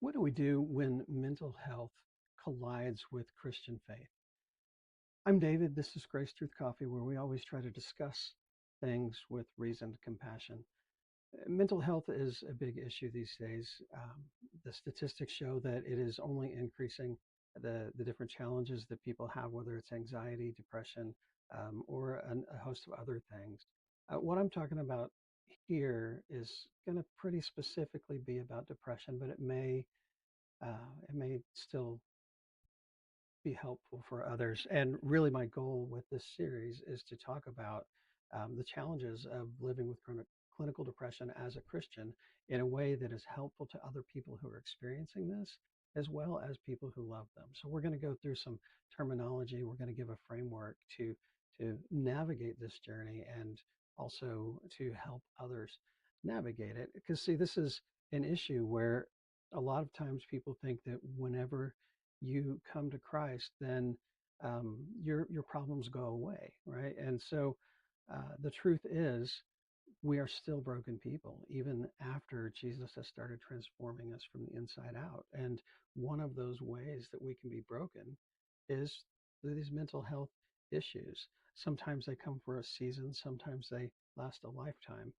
What do we do when mental health collides with Christian faith? I'm David. This is Grace Truth Coffee, where we always try to discuss things with reasoned compassion. Mental health is a big issue these days. The statistics show that it is only increasing the different challenges that people have, whether it's anxiety, depression, or a host of other things. What I'm talking about here is going to pretty specifically be about depression, but it may still be helpful for others. And really, my goal with this series is to talk about the challenges of living with clinical depression as a Christian in a way that is helpful to other people who are experiencing this, as well as people who love them. So we're going to go through some terminology. We're going to give a framework to navigate this journey and also to help others navigate it. Because see, this is an issue where a lot of times people think that whenever you come to Christ, then your problems go away, right? And so the truth is, we are still broken people, even after Jesus has started transforming us from the inside out. And one of those ways that we can be broken is through these mental health issues. Sometimes they come for a season, sometimes they last a lifetime.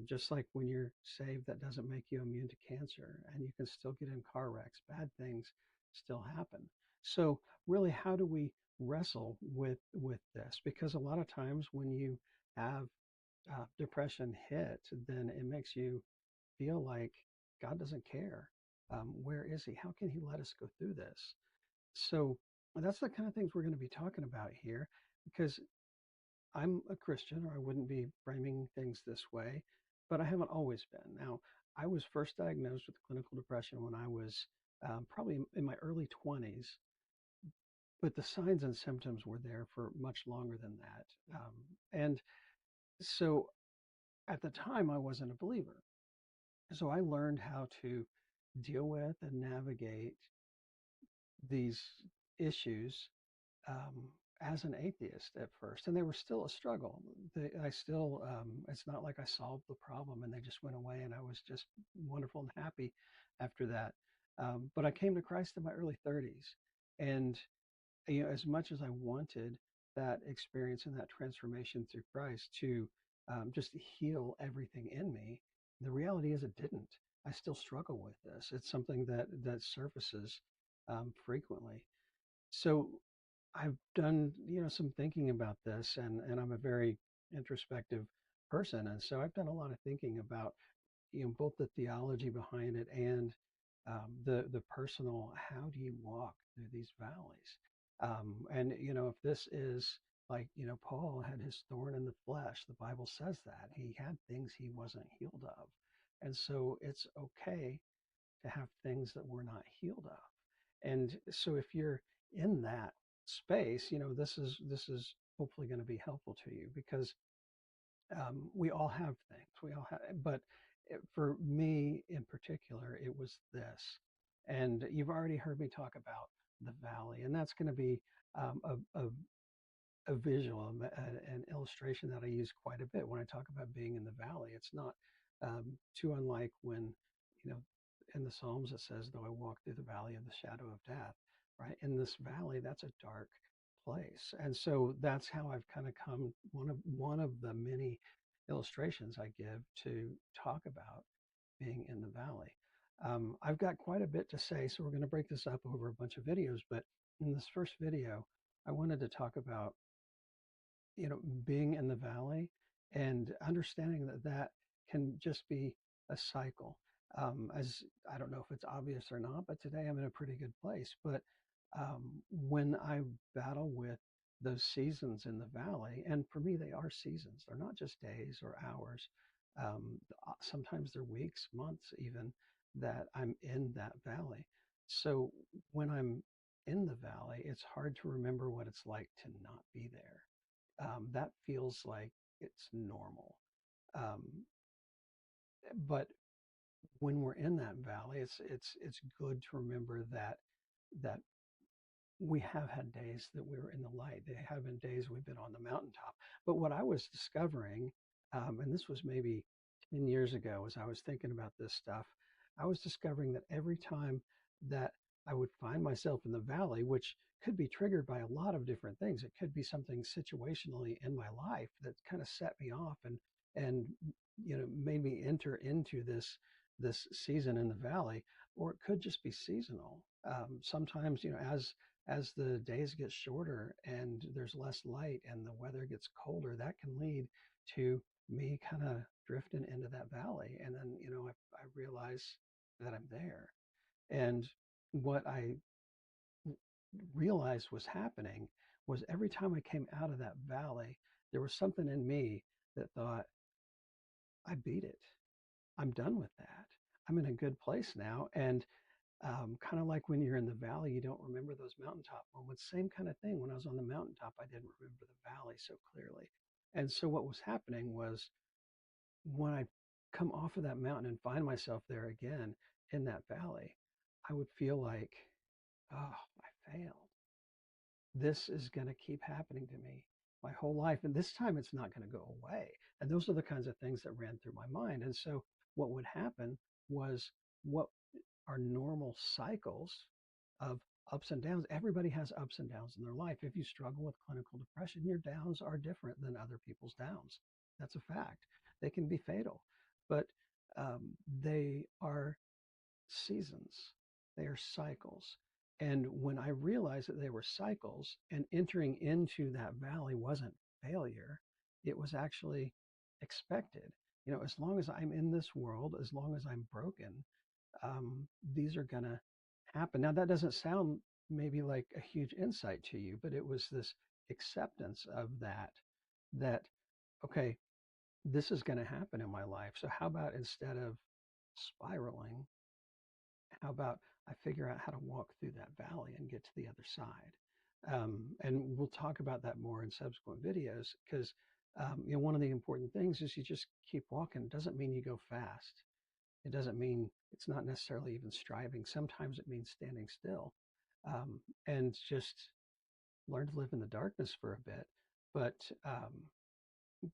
Just like when you're saved, that doesn't make you immune to cancer, and you can still get in car wrecks. Bad things still happen. So, really, how do we wrestle with this? Because a lot of times when you have depression hit, then it makes you feel like God doesn't care. Where is He? How can He let us go through this? So that's the kind of things we're going to be talking about here because I'm a Christian, or I wouldn't be framing things this way, but I haven't always been. Now, I was first diagnosed with clinical depression when I was probably in my early 20s, but the signs and symptoms were there for much longer than that. And so at the time, I wasn't a believer. So I learned how to deal with and navigate these issues as an atheist at first, and they were still a struggle. I still, it's not like I solved the problem and they just went away and I was just wonderful and happy after that. But I came to Christ in my early 30s, and as much as I wanted that experience and that transformation through Christ to just heal everything in me, the reality is it didn't. I still struggle with this. It's something that surfaces frequently. So I've done, some thinking about this, and I'm a very introspective person, and so I've done a lot of thinking about, both the theology behind it and the personal. How do you walk through these valleys? And if this is like, Paul had his thorn in the flesh. The Bible says that he had things he wasn't healed of, and so it's okay to have things that we're not healed of. And so if you're in that space, this is hopefully going to be helpful to you because we all have things. We all have, but for me in particular, it was this. And you've already heard me talk about the valley, and that's going to be a visual, an illustration that I use quite a bit when I talk about being in the valley. It's not too unlike when, you know, in the Psalms it says, though I walk through the valley of the shadow of death, right? In this valley, that's a dark place. And so that's how I've kind of come, one of the many illustrations I give to talk about being in the valley. I've got quite a bit to say, so we're going to break this up over a bunch of videos. But in this first video, I wanted to talk about, being in the valley and understanding that that can just be a cycle. As I don't know if it's obvious or not, but today I'm in a pretty good place. But when I battle with those seasons in the valley, and for me, they are seasons, they're not just days or hours. Sometimes they're weeks, months, even that I'm in that valley. So when I'm in the valley, it's hard to remember what it's like to not be there. That feels like it's normal. Um, but when we're in that valley, it's good to remember that we have had days that we were in the light. There have been days we've been on the mountaintop. But what I was discovering, and this was maybe 10 years ago, as I was thinking about this stuff, I was discovering that every time that I would find myself in the valley, which could be triggered by a lot of different things. It could be something situationally in my life that kind of set me off and made me enter into this season in the valley, or it could just be seasonal. Sometimes, as the days get shorter and there's less light and the weather gets colder, that can lead to me kind of drifting into that valley. And then, I realize that I'm there. And what I realized was happening was every time I came out of that valley, there was something in me that thought, I beat it. I'm done with that. I'm in a good place now. And kind of like when you're in the valley, you don't remember those mountaintop moments. Same kind of thing. When I was on the mountaintop, I didn't remember the valley so clearly. And so what was happening was when I come off of that mountain and find myself there again in that valley, I would feel like, oh, I failed. This is going to keep happening to me my whole life. And this time it's not going to go away. And those are the kinds of things that ran through my mind. And so what would happen was what are normal cycles of ups and downs. Everybody has ups and downs in their life. If you struggle with clinical depression, your downs are different than other people's downs. That's a fact. They can be fatal, but they are seasons, they are cycles. And when I realized that they were cycles and entering into that valley wasn't failure, it was actually expected. As long as I'm in this world, as long as I'm broken, these are going to happen. Now, that doesn't sound maybe like a huge insight to you, but it was this acceptance of that, okay, this is going to happen in my life. So, how about instead of spiraling, how about I figure out how to walk through that valley and get to the other side? And we'll talk about that more in subsequent videos because, one of the important things is you just keep walking. It doesn't mean you go fast. It doesn't mean it's not necessarily even striving. Sometimes it means standing still and just learn to live in the darkness for a bit. But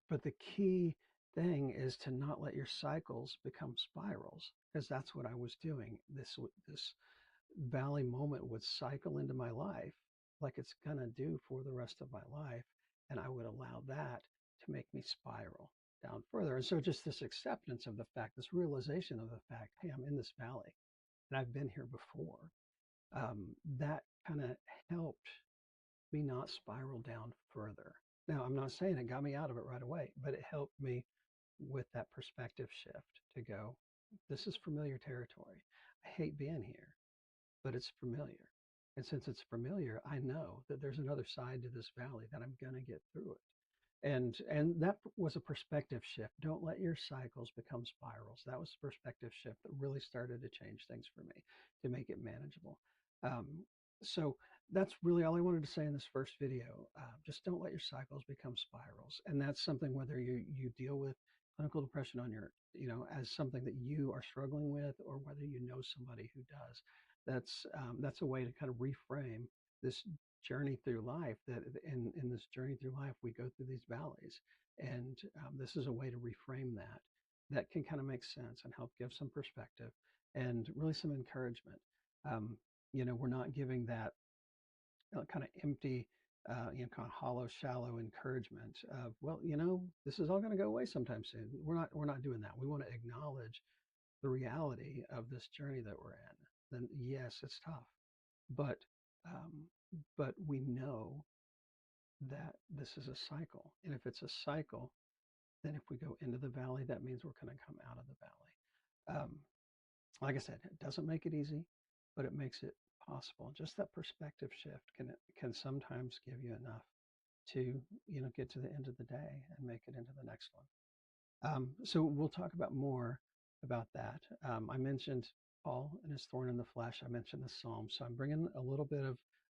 but the key thing is to not let your cycles become spirals, because that's what I was doing. This valley moment would cycle into my life like it's gonna do for the rest of my life, and I would allow that to make me spiral down further. And so just this acceptance of the fact, this realization of the fact, hey, I'm in this valley and I've been here before. That kind of helped me not spiral down further. Now, I'm not saying it got me out of it right away, but it helped me with that perspective shift to go, this is familiar territory. I hate being here, but it's familiar. And since it's familiar, I know that there's another side to this valley that I'm going to get through it. And that was a perspective shift. Don't let your cycles become spirals. That was a perspective shift that really started to change things for me to make it manageable. Um, so that's really all I wanted to say in this first video. Just don't let your cycles become spirals. And that's something, whether you deal with clinical depression on your, as something that you are struggling with, or whether you know somebody who does. That's a way to kind of reframe this journey through life, that in this journey through life we go through these valleys, and this is a way to reframe that can kind of make sense and help give some perspective and really some encouragement. We're not giving that kind of empty, kind of hollow, shallow encouragement of, well, this is all going to go away sometime soon. We're not doing that. We want to acknowledge the reality of this journey that we're in. Then yes, it's tough, but um, but we know that this is a cycle, and if it's a cycle, then if we go into the valley, that means we're going to come out of the valley. Like I said, it doesn't make it easy, but it makes it possible. Just that perspective shift can sometimes give you enough to get to the end of the day and make it into the next one. So we'll talk about more about that. I mentioned Paul and his thorn in the flesh. I mentioned the Psalm. So I'm bringing a little bit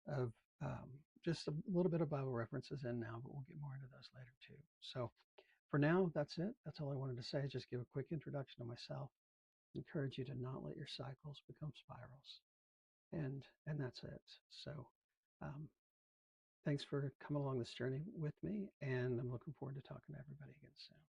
of just a little bit of Bible references in now, but we'll get more into those later too. So for now, that's it. That's all I wanted to say. Just give a quick introduction to myself. Encourage you to not let your cycles become spirals, and that's it. So um, thanks for coming along this journey with me, and I'm looking forward to talking to everybody again soon.